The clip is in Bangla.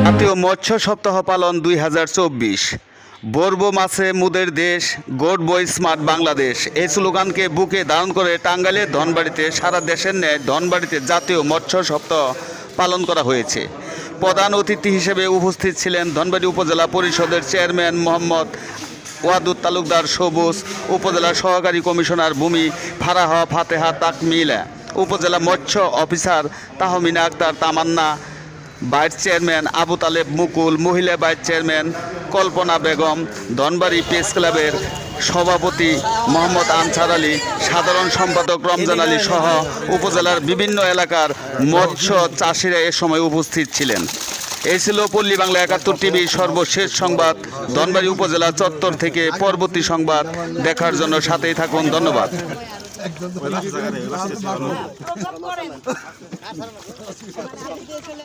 জাতীয় মৎস্য সপ্তাহ পালন 2024। বর্ব মাছে মুদের দেশ, গোড বই স্মার্ট বাংলাদেশ এই স্লোগানকে বুকে ধারণ করে টাঙ্গাইলের ধনবাড়িতে সারা দেশের ন্যায় ধনবাড়িতে জাতীয় মৎস্য সপ্তাহ পালন করা হয়েছে। প্রধান অতিথি হিসেবে উপস্থিত ছিলেন ধনবাড়ি উপজেলা পরিষদের চেয়ারম্যান মোহাম্মদ ওয়াদুদ তালুকদার সবুজ, উপজেলা সহকারী কমিশনার ভূমি ফারাহ ফাতেহা তাকমিলা, উপজেলা মৎস্য অফিসার তাহমিনা আক্তার তামান্না, ভাইস চেয়ারম্যান আবু তালেব মুকুল, মহিলা ভাইস চেয়ারম্যান কল্পনা বেগম, ধনবাড়ি প্রেস ক্লাবের সভাপতি মোহাম্মদ আনসার আলী, সাধারণ সম্পাদক রমজান আলী সহ উপজেলার বিভিন্ন এলাকার মৎস্য চাষিরা এ সময় উপস্থিত ছিলেন। এই ছিল পল্লী বাংলা ৭১ টিভির সর্বশেষ সংবাদ। ধনবাড়ি উপজেলা চত্বর থেকে পরবর্তী সংবাদ দেখার জন্য সাথেই থাকুন। ধন্যবাদ।